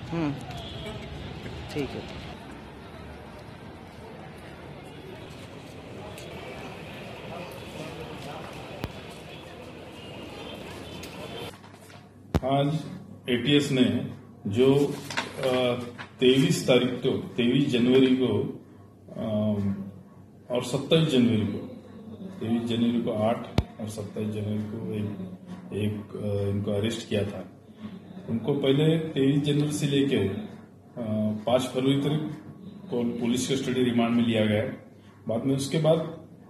ठीक है। आज एटीएस ने जो 23 तारीख को 23 जनवरी को और 27 जनवरी को 23 जनवरी को 8 और 27 जनवरी को एक इनको अरेस्ट किया था। उनको पहले 23 जनवरी से लेके 5 फरवरी तक पुलिस कस्टडी रिमांड में लिया गया। बाद में उसके बाद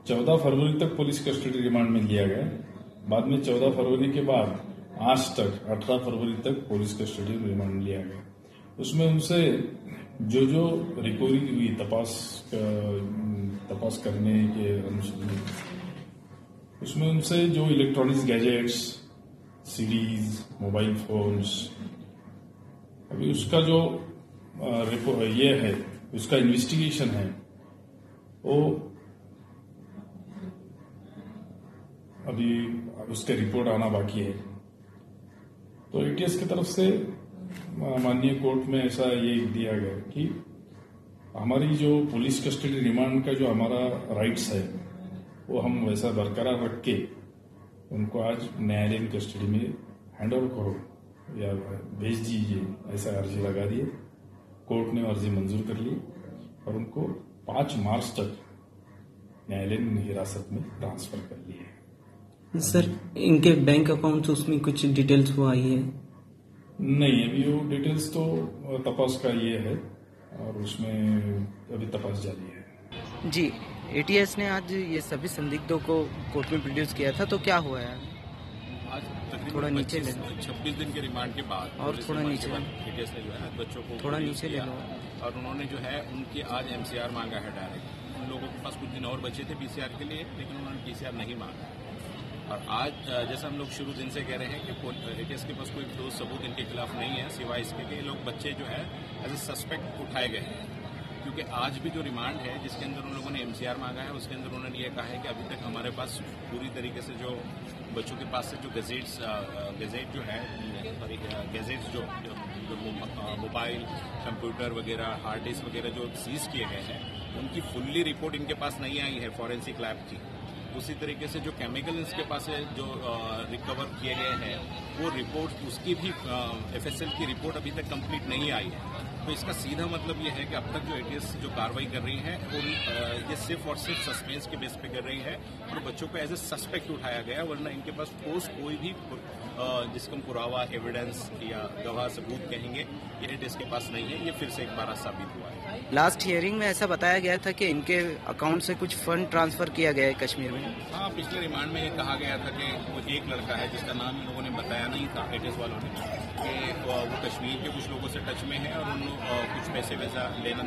14 फरवरी तक पुलिस कस्टडी रिमांड में लिया गया। बाद में 14 फरवरी के बाद आज तक 18 फरवरी तक पुलिस कस्टडी रिमांड में लिया गया। उसमें उनसे जो रिकवरी हुई तपास करने के अनुसार उसमें उनसे जो electronics gadgets, CDs, mobile phones, अभी उसका जो ये है उसका इन्वेस्टिगेशन है वो अभी उसका रिपोर्ट आना बाकी है। तो एटीएस की तरफ से माननीय कोर्ट में ऐसा ये दिया गया कि हमारी जो पुलिस कस्टडी रिमांड का जो हमारा राइट्स है वो हम वैसा बरकरार रख के उनको आज न्यायालयीन कस्टडी में हैंड ओवर करो या भेज दीजिए, ऐसा अर्जी लगा दिए। कोर्ट ने अर्जी मंजूर कर ली और उनको 5 मार्च तक न्यायालयीन हिरासत में ट्रांसफर कर लिया। सर, इनके बैंक अकाउंट उसमें कुछ डिटेल्स वो आई है? नहीं, अभी वो डिटेल्स तो तपास का ये है और उसमें अभी तपास जारी है। जी, एटीएस ने आज ये सभी संदिग्धों को कोर्ट में प्रोड्यूस किया था, तो क्या हुआ है? आज थोड़ा नीचे ले लो। 26 दिन के रिमांड के बाद और थोड़ा नीचे एटीएस ने जो है बच्चों को थोड़ा नीचे ले लो। और उन्होंने जो है उनकी आज एमसीआर मांगा है डायरेक्ट। उन लोगों के पास कुछ दिन और बचे थे पीसीआर के लिए, लेकिन उन्होंने पीसीआर नहीं मांगा। और आज जैसा हम लोग शुरू दिन से कह रहे हैं कि एटीएस के पास कोई ठोस सबूत इनके खिलाफ नहीं है, सिवाय इसके कि लोग बच्चे जो है एज ए सस्पेक्ट उठाए गए हैं। क्योंकि आज भी जो रिमांड है जिसके अंदर उन लोगों ने एमसीआर मांगा है, उसके अंदर उन्होंने ये कहा है कि अभी तक हमारे पास पूरी तरीके से जो बच्चों के पास से जो गजेट जो है गैजेट्स जो मोबाइल, कंप्यूटर वगैरह, हार्ड डिस्क वगैरह जो सीज किए गए हैं, उनकी फुल्ली रिपोर्ट इनके पास नहीं आई है फॉरेंसिक लैब की। उसी तरीके से जो केमिकल इसके पास है जो रिकवर किए गए हैं वो रिपोर्ट उसकी भी एफएसएल की रिपोर्ट अभी तक कंप्लीट नहीं आई है। तो इसका सीधा मतलब ये है कि अब तक जो एटीएस जो कार्रवाई कर रही है वो ये सिर्फ और सिर्फ सस्पेंस के बेस पे कर रही है और बच्चों को एज ए सस्पेक्ट उठाया गया, वरना इनके पास ठोस कोई भी जिसको पुरावा, एविडेंस या गवाह सबूत कहेंगे ये एटीएस के पास नहीं है। ये फिर से एक बार साबित हुआ है। लास्ट हियरिंग में ऐसा बताया गया था कि इनके अकाउंट से कुछ फंड ट्रांसफर किया गया है कश्मीर में। हाँ, पिछले रिमांड में ये कहा गया था कि वो एक लड़का है जिसका नाम इन लोगों ने बताया नहीं था एटीएस वालों ने, कि वो कश्मीर के कुछ लोगों से टच में है और उन कुछ पैसे वैसा लेन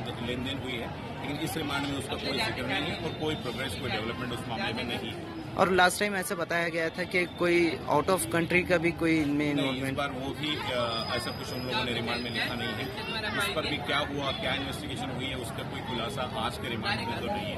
देन हुई है, लेकिन इस रिमांड में उसका कोई जिक्र नहीं है और कोई प्रोग्रेस, कोई डेवलपमेंट उस मामले में नहीं है। और लास्ट टाइम ऐसा बताया गया था कि कोई आउट ऑफ कंट्री का भी कोई इनमें इस बार वो भी ऐसा कुछ उन लोगों ने रिमांड में लिखा नहीं है। उस पर भी क्या हुआ, क्या इन्वेस्टिगेशन हुई है, उसका कोई खुलासा आज के रिमांड में तो नहीं है।